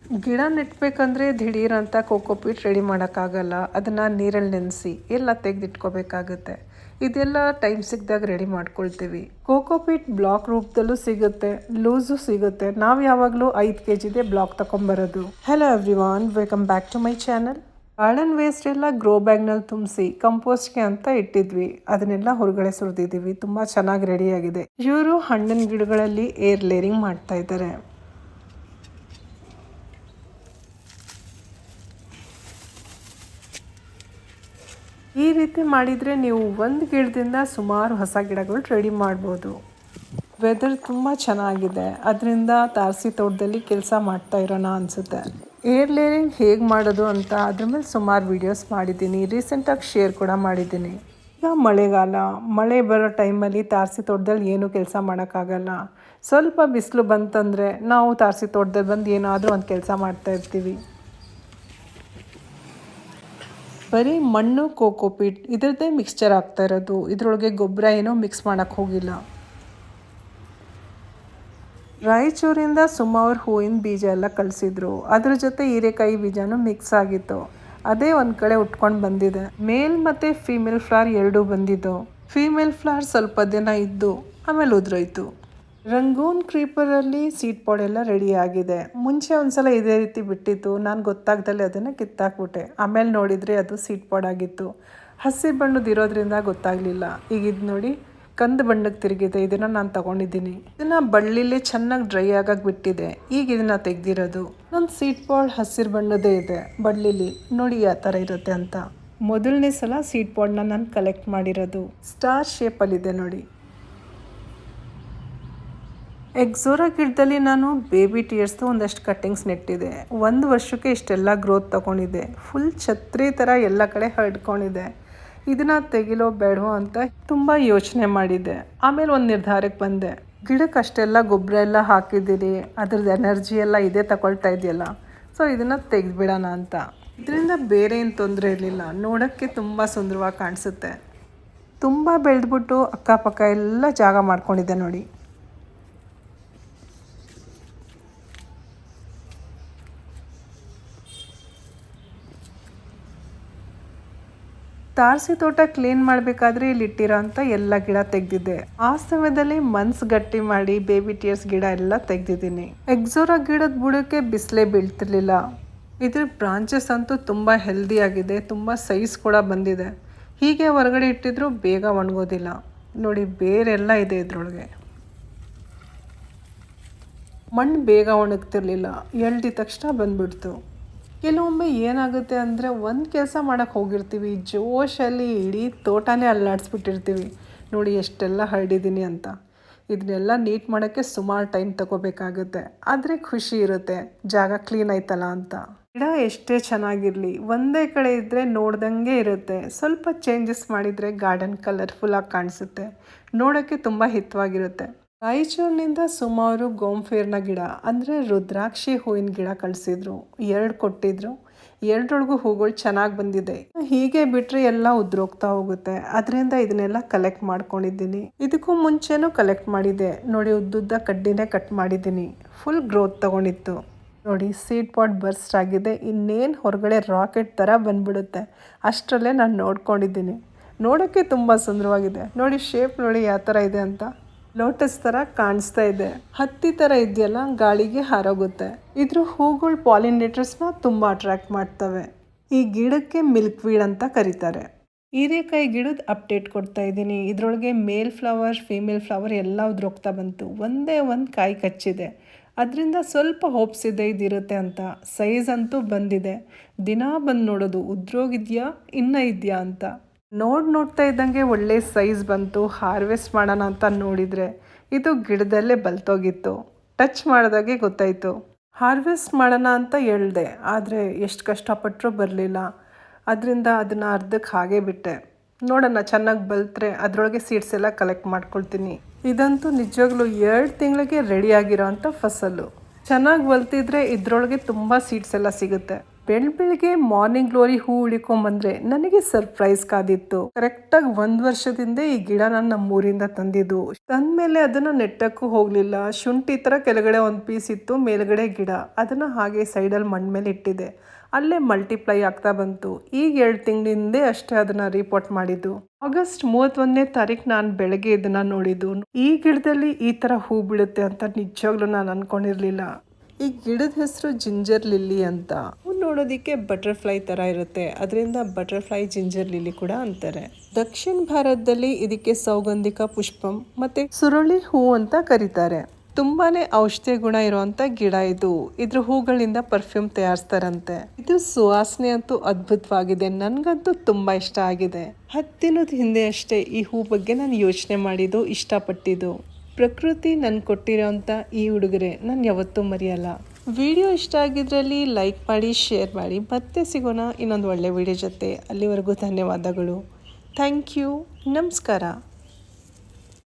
ಗಿಡ ನೆಟ್ಬೇಕಂದ್ರೆ ದಿಢೀರ್ ಅಂತ ಕೋಕೋಪೀಟ್ ರೆಡಿ ಮಾಡೋಕ್ಕಾಗಲ್ಲ. ಅದನ್ನು ನೀರಲ್ಲಿ ನೆನೆಸಿ ಎಲ್ಲ ತೆಗೆದಿಟ್ಕೋಬೇಕಾಗುತ್ತೆ. ಇದೆಲ್ಲ ಟೈಮ್ ಸಿಕ್ಕಿದಾಗ ರೆಡಿ ಮಾಡ್ಕೊಳ್ತೀವಿ. ಕೋಕೋಪೀಟ್ ಬ್ಲಾಕ್ ರೂಪದಲ್ಲೂ ಸಿಗುತ್ತೆ, ಲೂಸು ಸಿಗುತ್ತೆ. ನಾವು ಯಾವಾಗಲೂ 5 kgದೇ ಬ್ಲಾಕ್ ತಗೊಂಬರೋದು. Hello everyone, welcome back to my channel. Garden waste ಎಲ್ಲ ಗ್ರೋ ಬ್ಯಾಗ್ನಲ್ಲಿ ತುಂಬಿಸಿ ಕಂಪೋಸ್ಟ್ಗೆ ಅಂತ ಇಟ್ಟಿದ್ವಿ. ಅದನ್ನೆಲ್ಲ ಹೊರಗಡೆ ಸುರಿದಿದ್ದೀವಿ. ತುಂಬ ಚೆನ್ನಾಗಿ ರೆಡಿಯಾಗಿದೆ. ಇವರು ಹಣ್ಣಿನ ಗಿಡಗಳಲ್ಲಿ ಏರ್ ಲೇರಿಂಗ್ ಮಾಡ್ತಾ ಇದ್ದಾರೆ. ಈ ರೀತಿ ಮಾಡಿದರೆ ನೀವು ಒಂದು ಗಿಡದಿಂದ ಸುಮಾರು ಹೊಸ ಗಿಡಗಳು ರೆಡಿ ಮಾಡ್ಬೋದು. ವೆದರ್ ತುಂಬ ಚೆನ್ನಾಗಿದೆ, ಅದರಿಂದ ತಾರಸಿ ತೋಟದಲ್ಲಿ ಕೆಲಸ ಮಾಡ್ತಾ ಇರೋಣ ಅನಿಸುತ್ತೆ. ಏರ್ ಲೇರಿಂಗ್ ಹೇಗೆ ಮಾಡೋದು ಅಂತ ಅದ್ರ ಮೇಲೆ ಸುಮಾರು ವೀಡಿಯೋಸ್ ಮಾಡಿದ್ದೀನಿ. ರೀಸೆಂಟಾಗಿ ಶೇರ್ ಕೂಡ ಮಾಡಿದ್ದೀನಿ. ಈಗ ಮಳೆಗಾಲ, ಮಳೆ ಬರೋ ಟೈಮಲ್ಲಿ ತಾರಸಿ ತೋಟದಲ್ಲಿ ಏನೂ ಕೆಲಸ ಮಾಡೋಕ್ಕಾಗಲ್ಲ. ಸ್ವಲ್ಪ ಬಿಸಿಲು ಬಂತಂದರೆ ನಾವು ತಾರಸಿ ತೋಟದಲ್ಲಿ ಬಂದು ಏನಾದರೂ ಒಂದು ಕೆಲಸ ಮಾಡ್ತಾ ಇರ್ತೀವಿ. ಬರೀ ಮಣ್ಣು ಕೋಕೋಪೀಟ್ ಇದರದ್ದೇ ಮಿಕ್ಸ್ಚರ್ ಆಗ್ತಾ ಇರೋದು. ಇದರೊಳಗೆ ಗೊಬ್ಬರ ಏನೋ ಮಿಕ್ಸ್ ಮಾಡೋಕ್ಕೆ ಹೋಗಿಲ್ಲ. ರಾಯಚೂರಿಂದ ಸುಮಾರು ಹೂವಿನ ಬೀಜ ಎಲ್ಲ ಕಳಿಸಿದ್ರು. ಅದ್ರ ಜೊತೆ ಹೀರೆಕಾಯಿ ಬೀಜನೂ ಮಿಕ್ಸ್ ಆಗಿತ್ತು. ಅದೇ ಒಂದು ಕಡೆ ಉಟ್ಕೊಂಡು ಬಂದಿದೆ. ಮೇಲ್ ಮತ್ತು ಫೀಮೇಲ್ ಫ್ಲವರ್ ಎರಡೂ ಬಂದಿದ್ದು. ಫೀಮೇಲ್ ಫ್ಲವರ್ ಸ್ವಲ್ಪ ದಿನ ಇದ್ದು ಆಮೇಲೆ ಉದುರೋಯ್ತು. ರಂಗೂನ್ ಕ್ರೀಪರಲ್ಲಿ ಸೀಡ್ ಪಾಡ್ ಎಲ್ಲ ರೆಡಿ ಆಗಿದೆ. ಮುಂಚೆ ಒಂದ್ಸಲ ಇದೇ ರೀತಿ ಬಿಟ್ಟಿತ್ತು. ನಾನು ಗೊತ್ತಾಗ್ದಲ್ಲೇ ಅದನ್ನು ಕಿತ್ತಾಕ್ಬಿಟ್ಟೆ. ಆಮೇಲೆ ನೋಡಿದರೆ ಅದು ಸೀಡ್ ಪಾಡ್ ಆಗಿತ್ತು. ಹಸಿರು ಬಣ್ಣದ್ದು ಇರೋದ್ರಿಂದ ಗೊತ್ತಾಗಲಿಲ್ಲ. ಈಗ ಇದು ನೋಡಿ ಕಂದು ಬಣ್ಣಕ್ಕೆ ತಿರುಗಿದೆ. ಇದನ್ನು ನಾನು ತಗೊಂಡಿದ್ದೀನಿ. ಇದನ್ನು ಬಳ್ಳಿಲಿ ಚೆನ್ನಾಗಿ ಡ್ರೈ ಆಗಕ್ಕೆ ಬಿಟ್ಟಿದೆ. ಈಗ ಇದನ್ನು ತೆಗೆದಿರೋದು. ನನ್ನ ಸೀಡ್ ಪಾಡ್ ಹಸಿರು ಬಣ್ಣದೇ ಇದೆ ಬಳ್ಳಿಲಿ. ನೋಡಿ ಯಾವ ಥರ ಇರುತ್ತೆ ಅಂತ. ಮೊದಲನೇ ಸಲ ಸೀಡ್ ಪಾಡ್ನ ನಾನು ಕಲೆಕ್ಟ್ ಮಾಡಿರೋದು. ಸ್ಟಾರ್ ಶೇಪಲ್ಲಿದೆ ನೋಡಿ. ಎಕ್ಸೋರಾ ಗಿಡದಲ್ಲಿ ನಾನು ಬೇಬಿ ಟಿಯರ್ಸ್ದು ಒಂದಷ್ಟು ಕಟ್ಟಿಂಗ್ಸ್ ನೆಟ್ಟಿದೆ. 1 ವರ್ಷಕ್ಕೆ ಇಷ್ಟೆಲ್ಲ ಗ್ರೋತ್ ತಗೊಂಡಿದೆ. ಫುಲ್ ಛತ್ರಿ ಥರ ಎಲ್ಲ ಕಡೆ ಹರಡ್ಕೊಂಡಿದೆ. ಇದನ್ನು ತೆಗಿಲೋ ಬೇಡವೋ ಅಂತ ತುಂಬ ಯೋಚನೆ ಮಾಡಿದ್ದೆ. ಆಮೇಲೆ ಒಂದು ನಿರ್ಧಾರಕ್ಕೆ ಬಂದೆ. ಗಿಡಕ್ಕೆ ಅಷ್ಟೆಲ್ಲ ಗೊಬ್ಬರ ಎಲ್ಲ ಹಾಕಿದ್ದೀರಿ, ಅದ್ರದ್ದು ಎನರ್ಜಿ ಎಲ್ಲ ಇದೇ ತಗೊಳ್ತಾ ಇದೆಯಲ್ಲ, ಸೊ ಇದನ್ನು ತೆಗೆದುಬಿಡೋಣ ಅಂತ. ಇದರಿಂದ ಬೇರೆ ಏನು ತೊಂದರೆ ಇರಲಿಲ್ಲ. ನೋಡೋಕ್ಕೆ ತುಂಬ ಸುಂದರವಾಗಿ ಕಾಣಿಸುತ್ತೆ. ತುಂಬ ಬೆಳೆದ್ಬಿಟ್ಟು ಅಕ್ಕಪಕ್ಕ ಎಲ್ಲ ಜಾಗ ಮಾಡ್ಕೊಂಡಿದ್ದೆ ನೋಡಿ. ತಾರಸಿ ತೋಟ ಕ್ಲೀನ್ ಮಾಡಬೇಕಾದ್ರೆ ಇಲ್ಲಿ ಇಟ್ಟಿರೋ ಅಂತ ಎಲ್ಲ ಗಿಡ ತೆಗೆದಿದ್ದೆ. ಆ ಸಮಯದಲ್ಲಿ ಮನ್ಸು ಗಟ್ಟಿ ಮಾಡಿ ಬೇಬಿ ಟಿಯರ್ಸ್ ಗಿಡ ಎಲ್ಲ ತೆಗೆದಿದ್ದೀನಿ. ಎಕ್ಸೋರಾ ಗಿಡದ ಬುಡಕ್ಕೆ ಬಿಸಿಲೇ ಬೀಳ್ತಿರ್ಲಿಲ್ಲ. ಇದ್ರ ಬ್ರಾಂಚಸ್ ಅಂತೂ ತುಂಬ ಹೆಲ್ದಿ ಆಗಿದೆ. ತುಂಬ ಸೈಜ್ ಕೂಡ ಬಂದಿದೆ. ಹೀಗೆ ಹೊರಗಡೆ ಇಟ್ಟಿದ್ರು ಬೇಗ ಒಣಗೋದಿಲ್ಲ. ನೋಡಿ ಬೇರೆಲ್ಲ ಇದೆ ಇದರೊಳಗೆ. ಮಣ್ಣು ಬೇಗ ಒಣಗ್ತಿರ್ಲಿಲ್ಲ. ಎಳ್ದಿದ ತಕ್ಷಣ ಬಂದ್ಬಿಡ್ತು. ಕೆಲವೊಮ್ಮೆ ಏನಾಗುತ್ತೆ ಅಂದರೆ ಒಂದು ಕೆಲಸ ಮಾಡೋಕ್ಕೆ ಹೋಗಿರ್ತೀವಿ, ಜೋಶಲ್ಲಿ ಇಡೀ ತೋಟನೇ ಅಲ್ಲಾಡಿಸ್ಬಿಟ್ಟಿರ್ತೀವಿ. ನೋಡಿ ಎಷ್ಟೆಲ್ಲ ಹರಡಿದ್ದೀನಿ ಅಂತ. ಇದನ್ನೆಲ್ಲ ನೀಟ್ ಮಾಡೋಕ್ಕೆ ಸುಮಾರು ಟೈಮ್ ತಗೋಬೇಕಾಗುತ್ತೆ. ಆದರೆ ಖುಷಿ ಇರುತ್ತೆ, ಜಾಗ ಕ್ಲೀನ್ ಆಯ್ತಲ್ಲ ಅಂತ. ಗಿಡ ಎಷ್ಟೇ ಚೆನ್ನಾಗಿರಲಿ, ಒಂದೇ ಕಡೆ ಇದ್ದರೆ ನೋಡ್ದಂಗೆ ಇರುತ್ತೆ. ಸ್ವಲ್ಪ ಚೇಂಜಸ್ ಮಾಡಿದರೆ ಗಾರ್ಡನ್ ಕಲರ್ಫುಲ್ಲಾಗಿ ಕಾಣಿಸುತ್ತೆ. ನೋಡೋಕ್ಕೆ ತುಂಬ ಹಿತವಾಗಿರುತ್ತೆ. ರಾಯಚೂರಿನಿಂದ ಸುಮಾರು ಗೋಂಫೇರ್ನ ಗಿಡ ಅಂದರೆ ರುದ್ರಾಕ್ಷಿ ಹೂವಿನ ಗಿಡ ಕಳಿಸಿದ್ರು. 2 ಕೊಟ್ಟಿದ್ರು. 2ರೊಳಗೂ ಹೂಗಳು ಚೆನ್ನಾಗಿ ಬಂದಿದೆ. ಹೀಗೆ ಬಿಟ್ಟರೆ ಎಲ್ಲ ಉದ್ರೋಗ್ತಾ ಹೋಗುತ್ತೆ. ಅದರಿಂದ ಇದನ್ನೆಲ್ಲ ಕಲೆಕ್ಟ್ ಮಾಡ್ಕೊಂಡಿದ್ದೀನಿ. ಇದಕ್ಕೂ ಮುಂಚೆನೂ ಕಲೆಕ್ಟ್ ಮಾಡಿದ್ದೆ ನೋಡಿ. ಉದ್ದುದ್ದ ಕಡ್ಡಿನೇ ಕಟ್ ಮಾಡಿದ್ದೀನಿ. ಫುಲ್ ಗ್ರೋತ್ ತಗೊಂಡಿತ್ತು ನೋಡಿ. ಸೀಡ್ ಪಾಟ್ ಬರ್ಸ್ಟ್ ಆಗಿದೆ. ಇನ್ನೇನು ಹೊರಗಡೆ ರಾಕೆಟ್ ಥರ ಬಂದ್ಬಿಡುತ್ತೆ. ಅಷ್ಟರಲ್ಲೇ ನಾನು ನೋಡ್ಕೊಂಡಿದ್ದೀನಿ. ನೋಡೋಕ್ಕೆ ತುಂಬ ಸುಂದರವಾಗಿದೆ ನೋಡಿ. ಶೇಪ್ ನೋಡಿ ಯಾವ ಥರ ಇದೆ ಅಂತ. ಲೋಟಸ್ ಥರ ಕಾಣಿಸ್ತಾ ಇದೆ. ಹತ್ತಿ ಥರ ಇದೆಯಲ್ಲ, ಗಾಳಿಗೆ ಹಾರೋಗುತ್ತೆ. ಇದ್ರ ಹೂಗಳು ಪಾಲಿನೇಟರ್ಸ್ನ ತುಂಬ ಅಟ್ರಾಕ್ಟ್ ಮಾಡ್ತವೆ. ಈ ಗಿಡಕ್ಕೆ ಮಿಲ್ಕ್ ವೀಡ್ ಅಂತ ಕರೀತಾರೆ. ಹೀರೆಕಾಯಿ ಗಿಡದ ಅಪ್ಡೇಟ್ ಕೊಡ್ತಾ ಇದ್ದೀನಿ. ಇದರೊಳಗೆ ಮೇಲ್ ಫ್ಲವರ್ ಫೀಮೇಲ್ ಫ್ಲವರ್ ಎಲ್ಲ ಉದ್ರೋಗ್ತಾ ಬಂತು. ಒಂದೇ ಒಂದು ಕಾಯಿ ಕಚ್ಚಿದೆ. ಅದರಿಂದ ಸ್ವಲ್ಪ ಹೋಪ್ಸ್ ಇದೆ ಇದಿರುತ್ತೆ ಅಂತ. ಸೈಜ್ ಅಂತೂ ಬಂದಿದೆ. ದಿನ ಬಂದು ನೋಡೋದು ಉದ್ರೋಗಿದೆಯಾ ಇನ್ನೂ ಇದೆಯಾ ಅಂತ. ನೋಡ್ತಾ ಇದ್ದಂಗೆ ಒಳ್ಳೆ ಸೈಜ್ ಬಂತು. ಹಾರ್ವೆಸ್ಟ್ ಮಾಡೋಣ ಅಂತ ನೋಡಿದರೆ ಇದು ಗಿಡದಲ್ಲೇ ಬಲ್ತೋಗಿತ್ತು. ಟಚ್ ಮಾಡಿದಾಗೆ ಗೊತ್ತಾಯಿತು. ಹಾರ್ವೆಸ್ಟ್ ಮಾಡೋಣ ಅಂತ ಹೇಳ್ದೆ, ಆದರೆ ಎಷ್ಟು ಕಷ್ಟಪಟ್ಟರೂ ಬರಲಿಲ್ಲ. ಅದರಿಂದ ಅದನ್ನು ಅರ್ಧಕ್ಕೆ ಹಾಗೆ ಬಿಟ್ಟೆ. ನೋಡೋಣ, ಚೆನ್ನಾಗಿ ಬಲ್ತ್ರೆ ಅದರೊಳಗೆ ಸೀಡ್ಸ್ ಎಲ್ಲ ಕಲೆಕ್ಟ್ ಮಾಡ್ಕೊಳ್ತೀನಿ. ಇದಂತೂ ನಿಜವಾಗ್ಲೂ 2 ತಿಂಗಳಿಗೆ ರೆಡಿಯಾಗಿರೋ ಅಂಥ ಫಸಲು. ಚೆನ್ನಾಗಿ ಬಲ್ತಿದ್ರೆ ಇದರೊಳಗೆ ತುಂಬ ಸೀಡ್ಸ್ ಎಲ್ಲ ಸಿಗುತ್ತೆ. ಬೆಳಿಗ್ಗೆ ಮಾರ್ನಿಂಗ್ ಗ್ಲೋರಿ ಹೂ ಹಿಡ್ಕೊಂಬಂದ್ರೆ ನನಗೆ ಸರ್ಪ್ರೈಸ್ ಕಾದಿತ್ತು. ಕರೆಕ್ಟಾಗಿ 1 ವರ್ಷದಿಂದ ಈ ಗಿಡ ನಾನು ನಮ್ಮೂರಿಂದ ತಂದಿದ್ದು. ತಂದ್ಮೇಲೆ ಅದನ್ನ ನೆಟ್ಟಕ್ಕೂ ಹೋಗ್ಲಿಲ್ಲ. ಶುಂಠಿ ತರ ಕೆಳಗಡೆ ಒಂದು ಪೀಸ್ ಇತ್ತು, ಮೇಲ್ಗಡೆ ಗಿಡ. ಅದನ್ನ ಹಾಗೆ ಸೈಡಲ್ಲಿ ಮಣ್ಣ್ ಮೇಲೆ ಇಟ್ಟಿದೆ. ಅಲ್ಲೇ ಮಲ್ಟಿಪ್ಲೈ ಆಗ್ತಾ ಬಂತು. ಈಗ 2 ತಿಂಗಳಿಂದ ಅಷ್ಟೇ ಅದನ್ನ ರಿಪೋರ್ಟ್ ಮಾಡಿದ್ದು. ಆಗಸ್ಟ್ 31ನೇ ತಾರೀಕು ನಾನು ಬೆಳಗ್ಗೆ ಇದನ್ನ ನೋಡಿದ್ದು. ಈ ಗಿಡದಲ್ಲಿ ಈ ತರ ಹೂ ಬಿಡುತ್ತೆ ಅಂತ ನಿಜವಾಗ್ಲೂ ನಾನು ಅನ್ಕೊಂಡಿರ್ಲಿಲ್ಲ. ಈ ಗಿಡದ ಹೆಸರು ಜಿಂಜರ್ ಲಿಲ್ಲಿ ಅಂತ. ಹೂ ನೋಡೋದಿಕ್ಕೆ ಬಟರ್ಫ್ಲೈ ತರ ಇರುತ್ತೆ, ಅದರಿಂದ ಬಟರ್ಫ್ಲೈ ಜಿಂಜರ್ ಲಿಲ್ಲಿ ಕೂಡ ಅಂತಾರೆ. ದಕ್ಷಿಣ ಭಾರತದಲ್ಲಿ ಇದಕ್ಕೆ ಸೌಗಂಧಿಕ ಪುಷ್ಪಂ ಮತ್ತೆ ಸುರಳಿ ಹೂ ಅಂತ ಕರೀತಾರೆ. ತುಂಬಾನೇ ಔಷಧಿ ಗುಣ ಇರುವಂತ ಗಿಡ ಇದು. ಇದ್ರ ಹೂಗಳಿಂದ ಪರ್ಫ್ಯೂಮ್ ತಯಾರಿಸ್ತಾರಂತೆ. ಇದು ಸುವಾಸನೆ ಅಂತೂ ಅದ್ಭುತವಾಗಿದೆ. ನನ್ಗಂತೂ ತುಂಬಾ ಇಷ್ಟ ಆಗಿದೆ. 10 ದಿನದ ಹಿಂದೆ ಅಷ್ಟೇ ಈ ಹೂ ಬಗ್ಗೆ ನಾನು ಯೋಚನೆ ಮಾಡಿದ್ದು, ಇಷ್ಟಪಟ್ಟಿದ್ದು. ಪ್ರಕೃತಿ ನನ್ ಕೊಟ್ಟಿರೋಂಥ ಈ ಉಡುಗೊರೆ ನಾನು ಯಾವತ್ತೂ ಮರೆಯಲ್ಲ. ವಿಡಿಯೋ ಇಷ್ಟ ಆಗಿದ್ರಲ್ಲಿ ಲೈಕ್ ಮಾಡಿ, ಶೇರ್ ಮಾಡಿ. ಮತ್ತೆ ಸಿಗೋಣ ಇನ್ನೊಂದು ಒಳ್ಳೆ ವಿಡಿಯೋ ಜೊತೆ. ಅಲ್ಲಿವರೆಗೂ ಧನ್ಯವಾದಗಳು. Thank you. ನಮಸ್ಕಾರ.